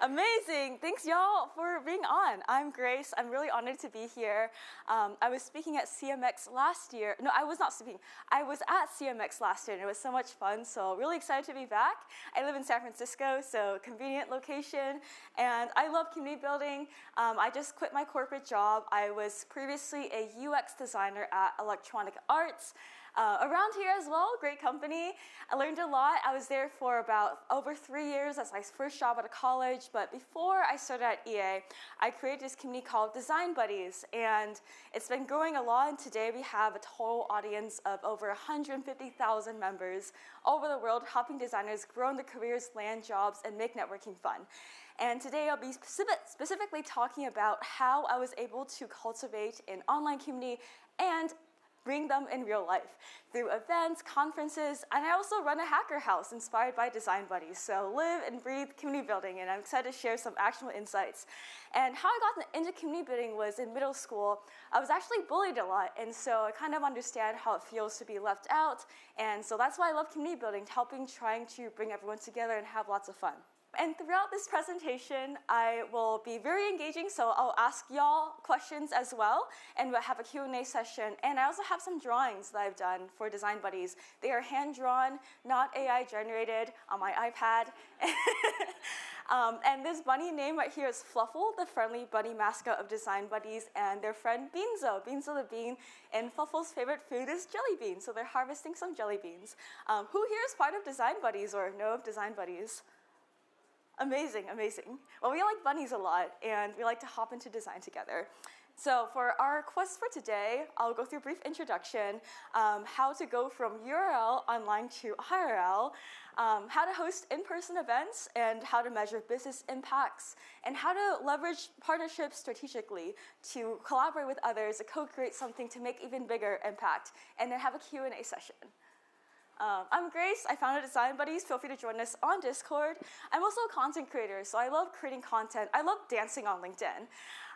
Amazing. Thanks, y'all, for being on. I'm Grace. I'm really honored to be here. I was speaking at CMX last year. No, I was not speaking. I was at CMX last year, and it was so much fun, so really excited to be back. I live in San Francisco, so convenient location, and I love community building. I just quit my corporate job. I was previously a UX designer at Electronic Arts. Around here as well, great company. I learned a lot. I was there for about over 3 years. That's my first job out of college. But before I started at EA, I created this community called Design Buddies. And it's been growing a lot. And today we have a total audience of over 150,000 members all over the world, helping designers grow in their careers, land jobs, and make networking fun. And today I'll be specifically talking about how I was able to cultivate an online community and bring them in real life through events, conferences, and I also run a hacker house inspired by Design Buddies. So live and breathe community building, and I'm excited to share some actionable insights. And how I got into community building was in middle school. I was actually bullied a lot, and so I kind of understand how it feels to be left out, and so that's why I love community building, trying to bring everyone together and have lots of fun. And throughout this presentation, I will be very engaging, so I'll ask y'all questions as well, and we'll have a Q&A session. And I also have some drawings that I've done for Design Buddies. They are hand-drawn, not AI-generated on my iPad. And this bunny name right here is Fluffle, the friendly bunny mascot of Design Buddies, and their friend Beanzo the bean. And Fluffle's favorite food is jelly beans, so they're harvesting some jelly beans. Who here is part of Design Buddies or know of Design Buddies? Amazing, amazing. Well, we like bunnies a lot, and we like to hop into design together. So for our quest for today, I'll go through a brief introduction, how to go from URL online to IRL, how to host in-person events, and how to measure business impacts, and how to leverage partnerships strategically to collaborate with others to co-create something to make even bigger impact, and then have a Q&A session. I'm Grace. I founded Design Buddies. Feel free to join us on Discord. I'm also a content creator, so I love creating content. I love dancing on LinkedIn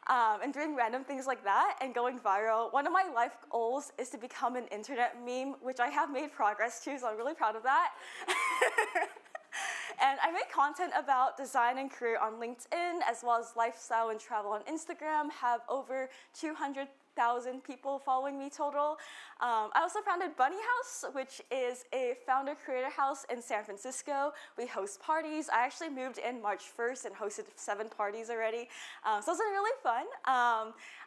and doing random things like that and going viral. One of my life goals is to become an internet meme, which I have made progress to, so I'm really proud of that. And I make content about design and career on LinkedIn, as well as lifestyle and travel on Instagram, have over 200,000 people following me total. I also founded Bunny House, which is a founder-creator house in San Francisco. We host parties. I actually moved in March 1st and hosted 7 parties already. So it's been really fun.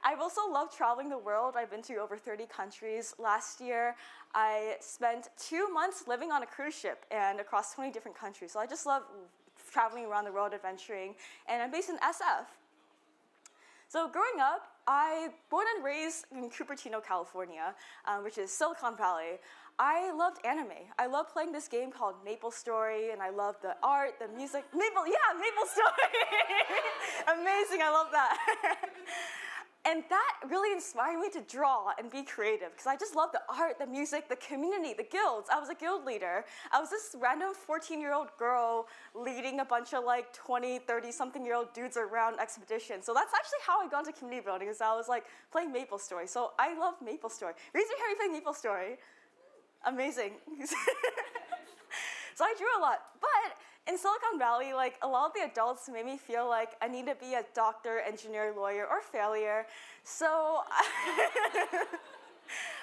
I've also loved traveling the world. I've been to over 30 countries. Last year, I spent 2 months living on a cruise ship and across 20 different countries. So I just love traveling around the world, adventuring. And I'm based in SF. So growing up, I born and raised in Cupertino, California, which is Silicon Valley. I loved anime. I loved playing this game called Maple Story, and I loved the art, the music. Maple Story! Amazing, I love that. And that really inspired me to draw and be creative, because I just love the art, the music, the community, the guilds. I was a guild leader. I was this random 14-year-old girl leading a bunch of like 20, 30-something-year-old dudes around expeditions. So that's actually how I got into community building, is I was like playing Maple Story. So I love Maple Story. Raise your hand if you play Maple Story. Amazing. So I drew a lot. But in Silicon Valley, like, a lot of the adults made me feel like I need to be a doctor, engineer, lawyer, or failure. So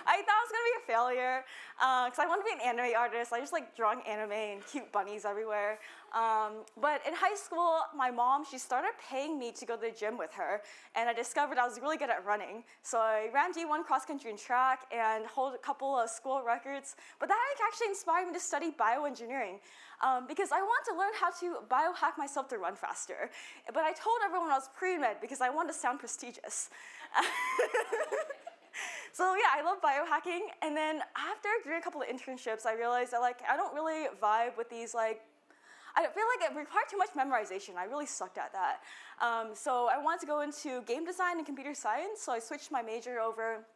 I thought I was going to be a failure, because I want to be an anime artist. I just like drawing anime and cute bunnies everywhere. But in high school, my mom, she started paying me to go to the gym with her, and I discovered I was really good at running. So I ran D1 cross country and track and hold a couple of school records. But that actually inspired me to study bioengineering, because I wanted to learn how to biohack myself to run faster. But I told everyone I was pre-med because I wanted to sound prestigious. So yeah, I love biohacking, and then after doing a couple of internships, I realized that I don't really vibe with these I feel like it required too much memorization. I really sucked at that. So I wanted to go into game design and computer science, so I switched my major over.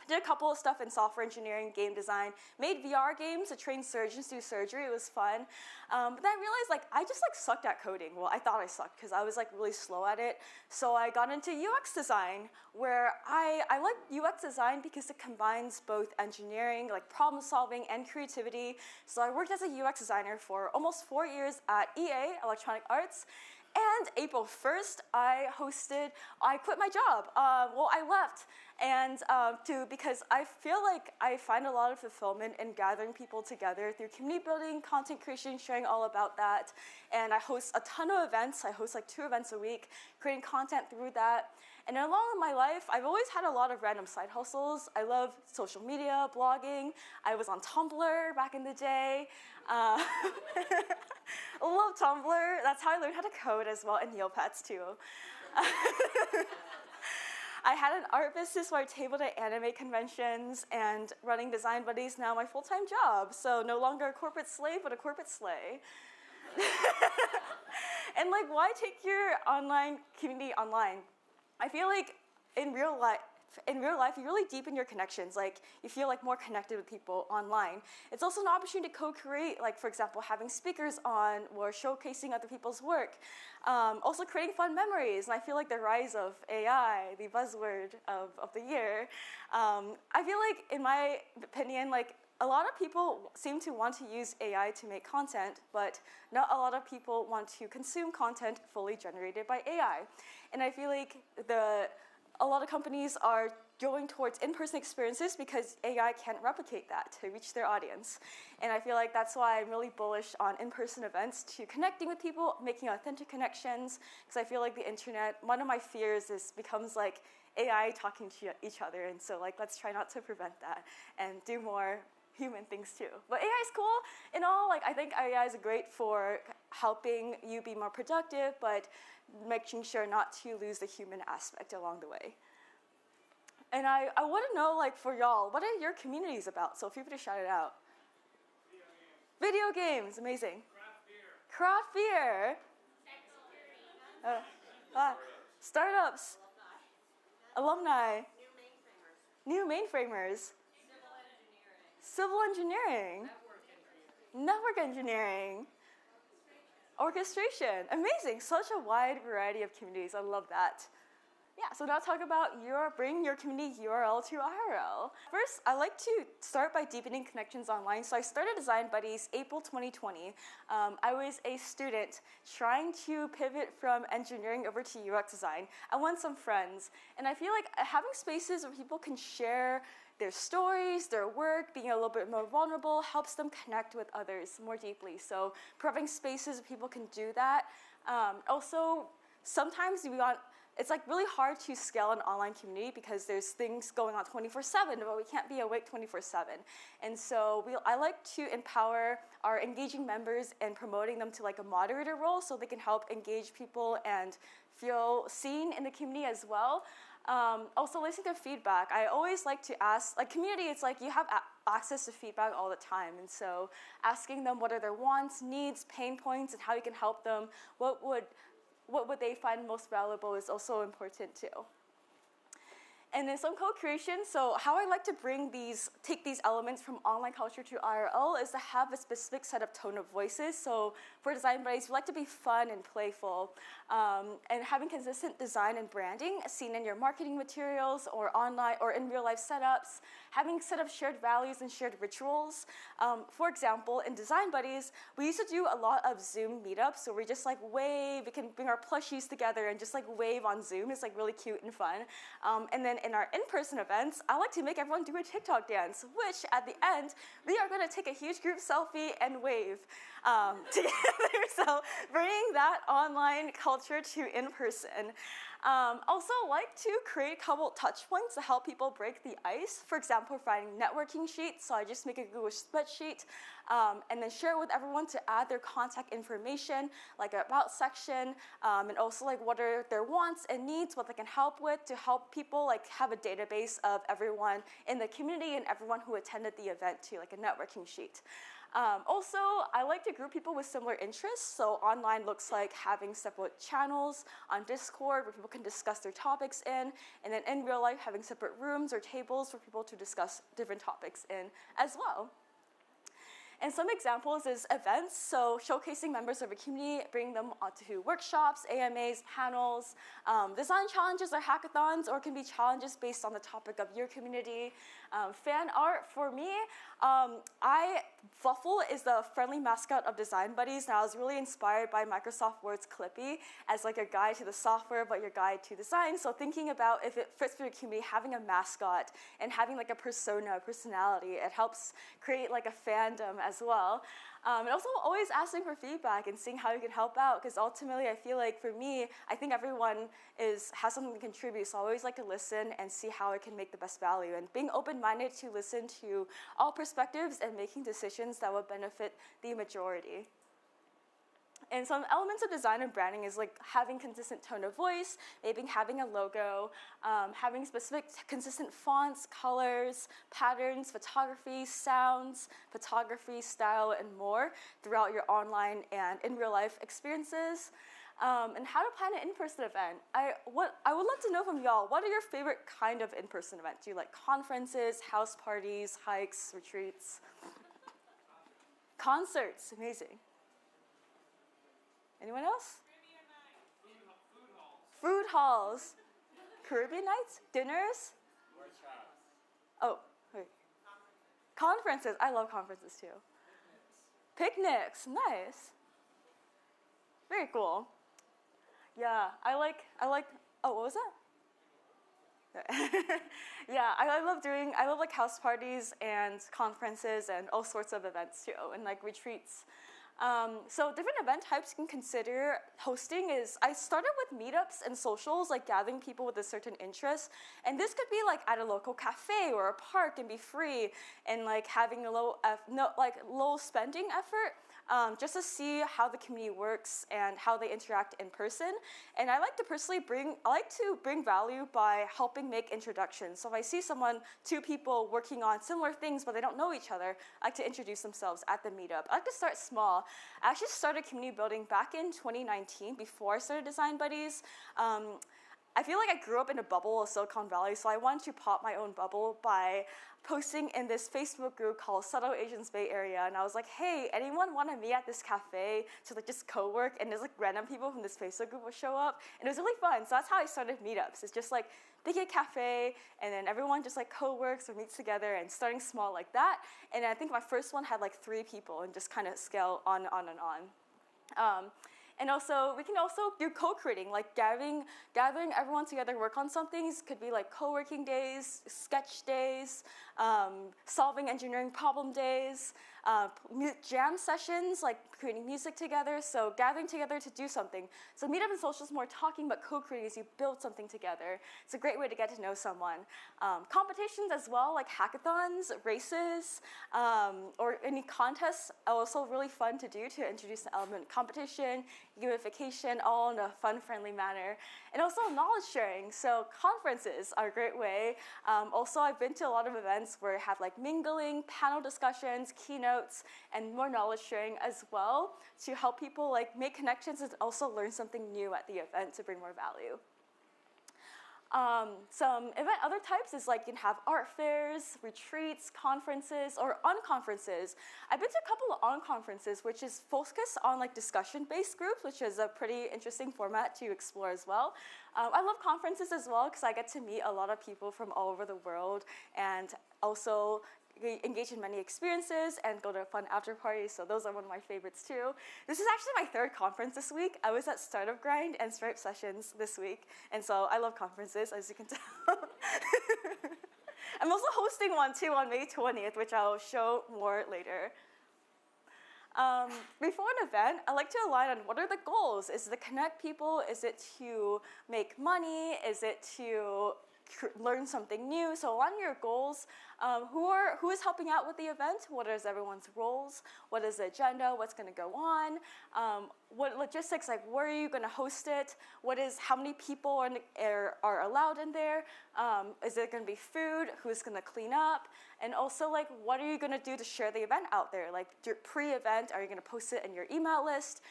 Did a couple of stuff in software engineering, game design, made VR games to train surgeons to do surgery. It was fun. But then I realized I just sucked at coding. Well, I thought I sucked because I was really slow at it. So I got into UX design, where I like UX design because it combines both engineering, problem solving, and creativity. So I worked as a UX designer for almost 4 years at EA, Electronic Arts. And April 1st, I quit my job. Well, I left, and because I feel like I find a lot of fulfillment in gathering people together through community building, content creation, sharing all about that. And I host a ton of events. I host like 2 events a week, creating content through that. And along my life, I've always had a lot of random side hustles. I love social media, blogging. I was on Tumblr back in the day. I love Tumblr. That's how I learned how to code as well, and Neopets too. I had an art business where I tabled at anime conventions, and running Design Buddies now my full-time job. So no longer a corporate slave, but a corporate slay. And like, why take your online community online? I feel like in real life, you really deepen your connections. Like, you feel like more connected with people online. It's also an opportunity to co-create, like, for example, having speakers on or showcasing other people's work. Also creating fun memories. And I feel like the rise of AI, the buzzword of the year, I feel like, in my opinion, like, a lot of people seem to want to use AI to make content, but not a lot of people want to consume content fully generated by AI. And I feel like a lot of companies are going towards in-person experiences because AI can't replicate that to reach their audience. And I feel like that's why I'm really bullish on in-person events, to connecting with people, making authentic connections, because I feel like the internet, one of my fears is becomes like AI talking to each other, and so like, let's try not to prevent that and do more human things too. But AI is cool and all. Like, I think AI is great for helping you be more productive, but making sure not to lose the human aspect along the way. And I want to know, like, for y'all, what are your communities about? So feel free to shout it out. Video games, amazing. Craft beer. Startups. Alumni. New mainframers. Civil engineering. Network engineering. Orchestration. Amazing. Such a wide variety of communities. I love that. Yeah, so now talk about bringing your community URL to IRL. First, I like to start by deepening connections online. So I started Design Buddies April 2020. I was a student trying to pivot from engineering over to UX design. I want some friends. And I feel like having spaces where people can share their stories, their work, being a little bit more vulnerable, helps them connect with others more deeply. So providing spaces where people can do that. Also, sometimes it's like really hard to scale an online community because there's things going on 24/7, but we can't be awake 24/7. And so I like to empower our engaging members and promoting them to like a moderator role so they can help engage people and feel seen in the community as well. Also, listening to feedback. I always like to ask, like, community, it's like you have access to feedback all the time. And so asking them what are their wants, needs, pain points, and how you can help them, what would they find most valuable is also important too. And then some co-creation. So how I like to take these elements from online culture to IRL is to have a specific set of tone of voices. So for Design Buddies, we like to be fun and playful, and having consistent design and branding seen in your marketing materials or online or in real life setups, having set up shared values and shared rituals. For example, in Design Buddies, we used to do a lot of Zoom meetups, so we just like wave, we can bring our plushies together and just like wave on Zoom. It's like really cute and fun. And then in our in-person events, I like to make everyone do a TikTok dance, which at the end, we are going to take a huge group selfie and wave together. So bringing that online culture to in-person. Also like to create a couple touch points to help people break the ice. For example, providing networking sheets. So I just make a Google spreadsheet and then share it with everyone to add their contact information, like an about section, and also like what are their wants and needs, what they can help with to help people like have a database of everyone in the community and everyone who attended the event to like a networking sheet. Also, I like to group people with similar interests. So online looks like having separate channels on Discord where people can discuss their topics in, and then in real life having separate rooms or tables for people to discuss different topics in as well. And some examples is events, so showcasing members of a community, bringing them onto workshops, AMAs, panels, design challenges or hackathons, or it can be challenges based on the topic of your community. Fan art, for me, Fluffle is the friendly mascot of Design Buddies, and I was really inspired by Microsoft Word's Clippy as like a guide to the software, but your guide to design. So thinking about if it fits for your community, having a mascot and having like a personality, it helps create like a fandom as well. And also always asking for feedback and seeing how you can help out, because ultimately I feel like for me, I think everyone has something to contribute, so I always like to listen and see how I can make the best value, and being open-minded to listen to all perspectives and making decisions that will benefit the majority. And some elements of design and branding is like having consistent tone of voice, maybe having a logo, having specific consistent fonts, colors, patterns, photography, sounds, photography, style, and more throughout your online and in real life experiences. And how to plan an in-person event. I would love to know from y'all, what are your favorite kind of in-person events? Do you like conferences, house parties, hikes, retreats? Concerts, amazing. Anyone else? Food halls. Caribbean nights? Dinners? Oh, wait. Conferences. I love conferences too. Picnics. Nice. Very cool. Yeah, I like, oh, what was that? Yeah, I love like house parties and conferences and all sorts of events too, and like retreats. So different event types you can consider hosting is, I started with meetups and socials, like gathering people with a certain interest. And this could be like at a local cafe or a park and be free, and like having a low spending effort. Just to see how the community works and how they interact in person. And I like to bring value by helping make introductions. So if I see two people working on similar things but they don't know each other, I like to introduce themselves at the meetup. I like to start small. I actually started community building back in 2019 before I started Design Buddies. I feel like I grew up in a bubble of Silicon Valley, so I wanted to pop my own bubble by posting in this Facebook group called Subtle Asians Bay Area, and I was like, hey, anyone want to meet at this cafe to like just co-work? And there's like random people from this Facebook group would show up, and it was really fun. So that's how I started meetups. It's just like pick a cafe, and then everyone just like co-works or meets together, and starting small like that. And I think my first one had like 3 people, and just kind of scale on and on. And also, we can also do co-creating, like gathering everyone together, work on some things. Could be like co-working days, sketch days, solving engineering problem days, jam sessions, like creating music together, so gathering together to do something. So meetup and social is more talking, but co-creating is you build something together. It's a great way to get to know someone. Competitions as well, like hackathons, races, or any contests are also really fun to do to introduce the element. Competition, gamification, all in a fun, friendly manner. And also knowledge sharing, so conferences are a great way. Also, I've been to a lot of events where I have like mingling, panel discussions, keynotes, and more knowledge sharing as well to help people like make connections and also learn something new at the event to bring more value. Some other types is like you can have art fairs, retreats, conferences, or on-conferences. I've been to a couple of on-conferences, which is focused on like discussion-based groups, which is a pretty interesting format to explore as well. I love conferences as well because I get to meet a lot of people from all over the world, and also engage in many experiences and go to fun after parties, so those are one of my favorites too. This is actually my 3rd conference this week. I was at Startup Grind and Stripe Sessions this week, and so I love conferences, as you can tell. I'm also hosting one too on May 20th, which I'll show more later. Before an event, I like to align on what are the goals. Is it to connect people? Is it to make money? Is it to learn something new? So align your goals. Who is helping out with the event? What is everyone's roles? What is the agenda? What's going to go on? What logistics, like where are you going to host it? How many people are allowed in there? Is it going to be food? Who's going to clean up? And also, like, what are you going to do to share the event out there? Like, pre-event, are you going to post it in your email list?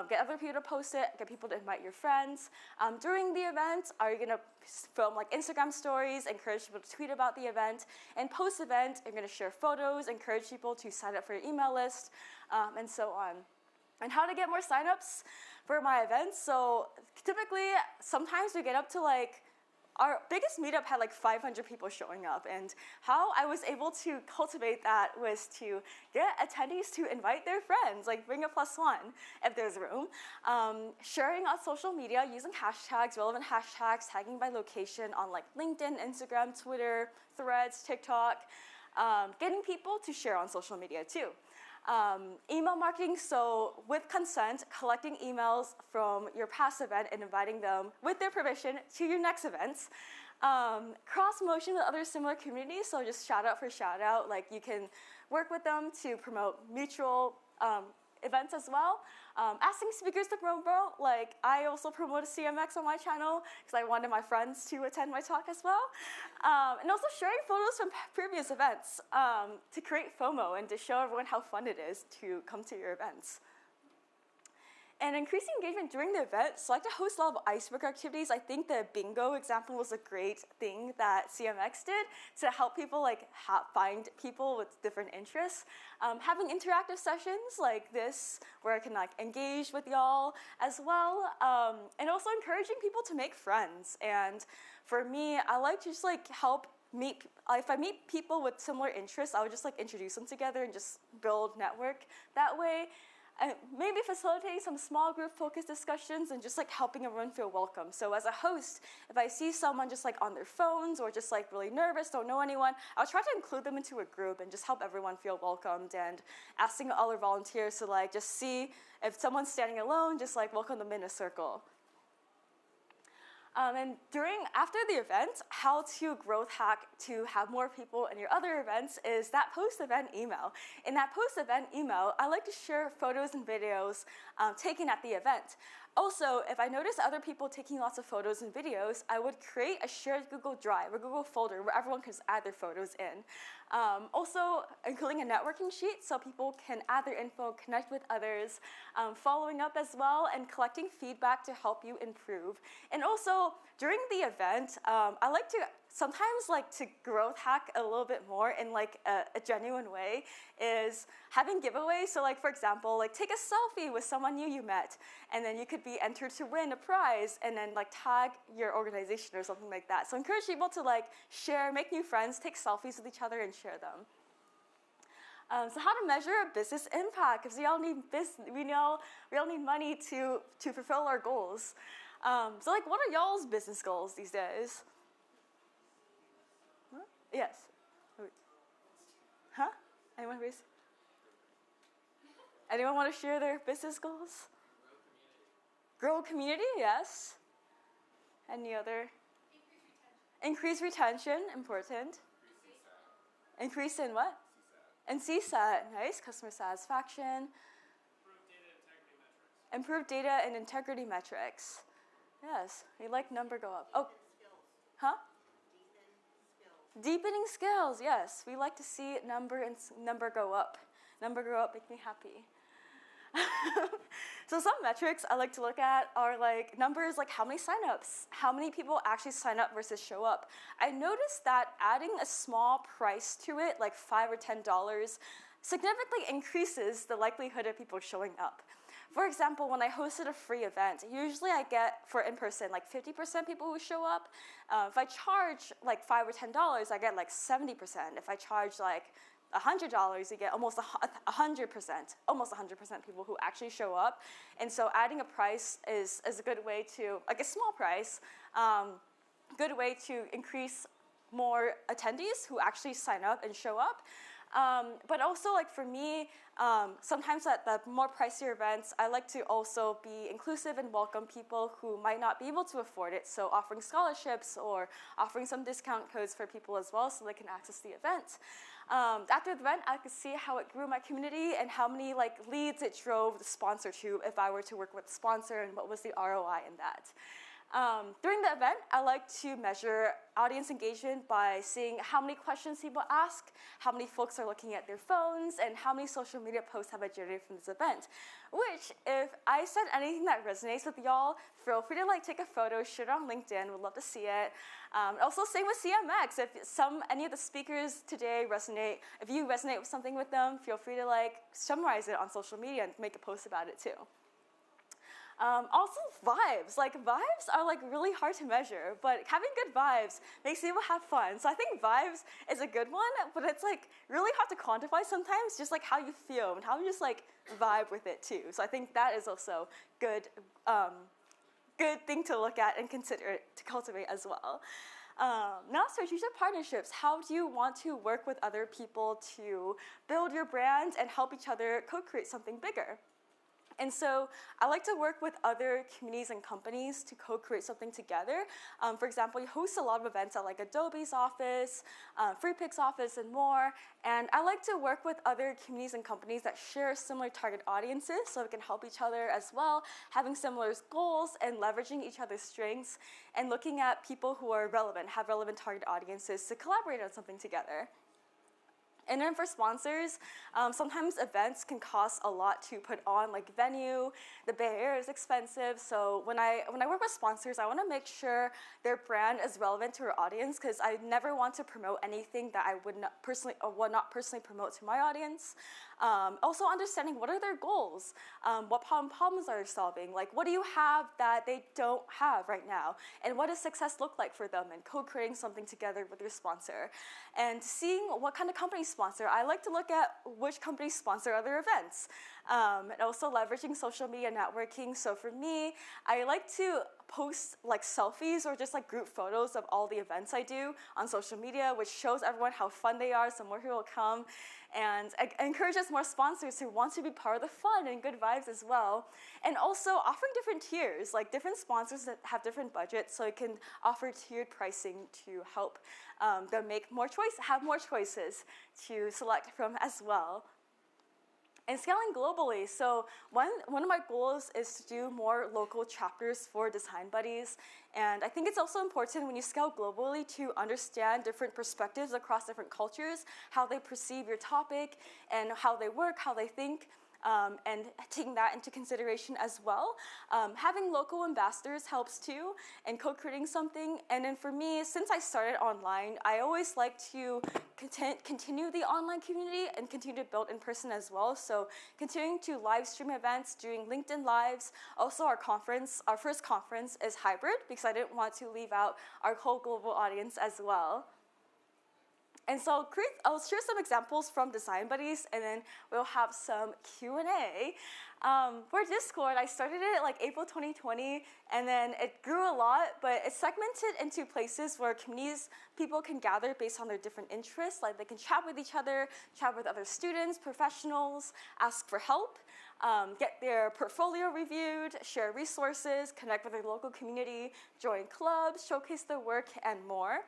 Get other people to post it, get people to invite your friends. During the event, are you going to film like Instagram stories, encourage people to tweet about the event, and post-event, I'm going to share photos, encourage people to sign up for your email list, and so on. And how to get more signups for my events. So typically, sometimes we get up to like, our biggest meetup had like 500 people showing up, and how I was able to cultivate that was to get attendees to invite their friends, like bring a +1 if there's room. Sharing on social media using hashtags, relevant hashtags, tagging by location on like LinkedIn, Instagram, Twitter, Threads, TikTok, getting people to share on social media too. Email marketing, so with consent, collecting emails from your past event and inviting them with their permission to your next events. Cross-promotion with other similar communities, so just shout out for shout out, like you can work with them to promote mutual events as well. Asking speakers to promote, like I also promoted CMX on my channel because I wanted my friends to attend my talk as well. And also sharing photos from previous events to create FOMO and to show everyone how fun it is to come to your events. And increasing engagement during the event, so I like to host a lot of icebreaker activities. I think the bingo example was a great thing that CMX did to help people like find people with different interests. Having interactive sessions like this where I can like engage with y'all as well. And also encouraging people to make friends. And for me, I like to just like help if I meet people with similar interests, I would just like introduce them together and just build network that way. Maybe facilitating some small group focused discussions and just like helping everyone feel welcome. So as a host, if I see someone just like on their phones or just like really nervous, don't know anyone, I'll try to include them into a group and just help everyone feel welcomed, and asking other volunteers to like just see if someone's standing alone, just like welcome them in a circle. And after the event, how to growth hack to have more people in your other events is that post-event email. In that post-event email, I like to share photos and videos taken at the event. Also, if I notice other people taking lots of photos and videos, I would create a shared Google Drive or Google folder where everyone can just add their photos in. Also, including a networking sheet so people can add their info, connect with others, following up as well, and collecting feedback to help you improve. And also, during the event, I like to sometimes like to growth hack a little bit more in like a genuine way is having giveaways. So like, for example, like take a selfie with someone new you met, and then you could be entered to win a prize, and then like tag your organization or something like that. So encourage people to like share, make new friends, take selfies with each other and share them. So how to measure a business impact? Because we all need money to fulfill our goals. So like, what are y'all's business goals these days? Huh? Yes. Huh? Anyone raise? Anyone want to share their business goals? Grow community, yes. Any other? Increase retention, important. Increase in what? And CSAT, nice. Customer satisfaction. Improve data and integrity metrics. Yes, we like number go up. Oh, huh? Deepening skills, yes. We like to see number go up. Number go up make me happy. So some metrics I like to look at are like numbers like how many signups, how many people actually sign up versus show up. I noticed that adding a small price to it, like $5 or $10, significantly increases the likelihood of people showing up. For example, when I hosted a free event, usually I get, for in-person, like 50% people who show up. If I charge like $5 or $10, I get like 70%. If I charge like $100, you get almost 100%, almost 100% people who actually show up. And so adding a price is a good way to, like a small price, good way to increase more attendees who actually sign up and show up. But also, like for me, sometimes at the more pricier events, I like to also be inclusive and welcome people who might not be able to afford it. So offering scholarships or offering some discount codes for people as well so they can access the event. After the event, I could see how it grew my community and how many like leads it drove the sponsor to if I were to work with the sponsor, and what was the ROI in that. During the event, I like to measure audience engagement by seeing how many questions people ask, how many folks are looking at their phones, and how many social media posts have I generated from this event. Which, if I said anything that resonates with y'all, feel free to take a photo, share it on LinkedIn. Would love to see it. Also, same with CMX. If any of the speakers today resonate, if you resonate with something with them, feel free to summarize it on social media and make a post about it too. Also vibes. Vibes are really hard to measure, but having good vibes makes people have fun. So I think vibes is a good one, but it's really hard to quantify sometimes, just how you feel and how you just vibe with it too. So I think that is also good thing to look at and consider to cultivate as well. Now, strategic partnerships. How do you want to work with other people to build your brand and help each other co-create something bigger? And so I like to work with other communities and companies to co-create something together. For example, we host a lot of events at Adobe's office, FreePic's office, and more. And I like to work with other communities and companies that share similar target audiences so we can help each other as well, having similar goals and leveraging each other's strengths and looking at people who are relevant, have relevant target audiences to collaborate on something together. And then for sponsors, sometimes events can cost a lot to put on, venue. The Bay Area is expensive, so when I work with sponsors, I want to make sure their brand is relevant to our audience, because I never want to promote anything that I would not personally promote to my audience. Also understanding what are their goals, what problems are they solving, what do you have that they don't have right now, and what does success look like for them, and co-creating something together with your sponsor. And seeing what kind of companies sponsor. I like to look at which companies sponsor other events. And also leveraging social media networking. So for me, I like to post selfies or just group photos of all the events I do on social media, which shows everyone how fun they are, so more people will come. And encourages more sponsors who want to be part of the fun and good vibes as well. And also offering different tiers, different sponsors that have different budgets, so it can offer tiered pricing to help them have more choices to select from as well. And scaling globally. So one of my goals is to do more local chapters for Design Buddies. And I think it's also important when you scale globally to understand different perspectives across different cultures, how they perceive your topic, and how they work, how they think. And taking that into consideration as well. Having local ambassadors helps too, and co-creating something. And then for me, since I started online, I always like to continue the online community and continue to build in person as well. So continuing to live stream events, doing LinkedIn Lives. Also our first conference is hybrid, because I didn't want to leave out our whole global audience as well. And so I'll share some examples from Design Buddies, and then we'll have some Q&A. For Discord, I started it April 2020, and then it grew a lot, but it's segmented into places where people can gather based on their different interests. They can chat with each other, chat with other students, professionals, ask for help, get their portfolio reviewed, share resources, connect with their local community, join clubs, showcase their work, and more.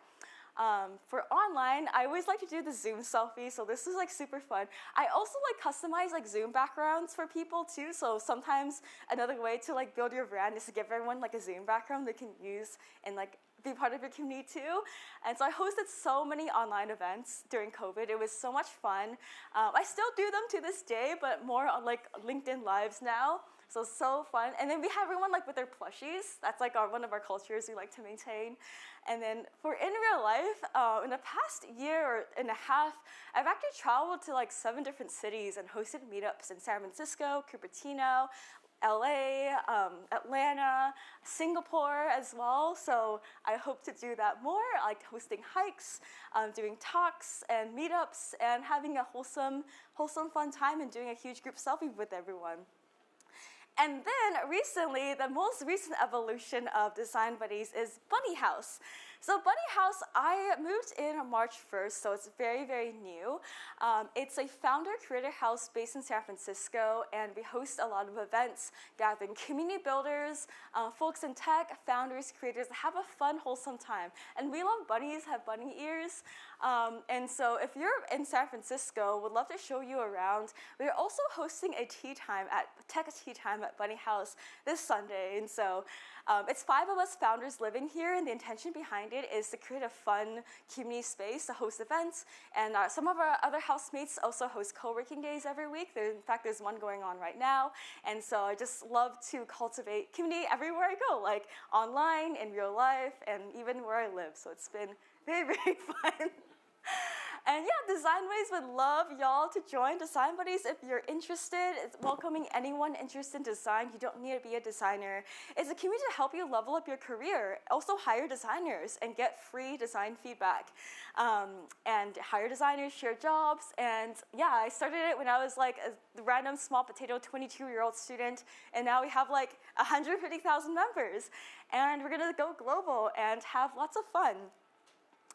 For online, I always like to do the Zoom selfie, so this is super fun. I also customize Zoom backgrounds for people too, so sometimes another way to build your brand is to give everyone a Zoom background they can use and be part of your community too. And so I hosted so many online events during COVID. It was so much fun. I still do them to this day, but more on LinkedIn Lives now. So fun. And then we have everyone with their plushies. That's one of our cultures we like to maintain. And then for in real life, in the past year and a half, I've actually traveled to 7 different cities and hosted meetups in San Francisco, Cupertino, LA, Atlanta, Singapore as well. So I hope to do that more, hosting hikes, doing talks and meetups, and having a wholesome fun time and doing a huge group selfie with everyone. And then recently, the most recent evolution of Design Buddies is Bunny House. So Bunny House, I moved in March 1st, so it's very, very new. It's a founder creator house based in San Francisco, and we host a lot of events gathering community builders, folks in tech, founders, creators, have a fun, wholesome time. And we love bunnies, have bunny ears. And so if you're in San Francisco, would love to show you around. We're also hosting a tech tea time at Bunny House this Sunday. And so it's 5 of us founders living here, and the intention behind it is to create a fun community space to host events. And some of our other housemates also host co-working days every week. In fact, there's one going on right now. And so I just love to cultivate community everywhere I go, like online, in real life, and even where I live. So it's been very, very fun. And yeah, Designways would love y'all to join Design Buddies if you're interested. It's welcoming anyone interested in design. You don't need to be a designer. It's a community to help you level up your career. Also hire designers and get free design feedback. And hire designers, share jobs. And yeah, I started it when I was like a random small potato 22-year-old student. And now we have like 150,000 members. And we're gonna go global and have lots of fun.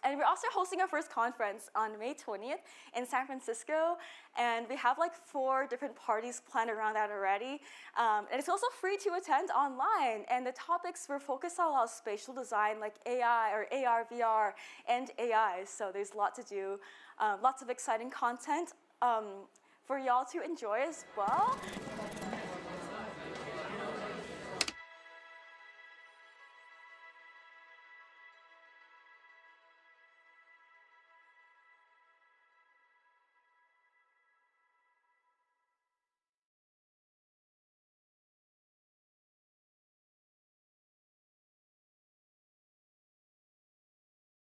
And we're also hosting our first conference on May 20th in San Francisco. And we have like 4 different parties planned around that already. And it's also free to attend online. And the topics were focused on a lot of spatial design, like AI or AR, VR, and AI. So there's a lot to do, lots of exciting content for y'all to enjoy as well.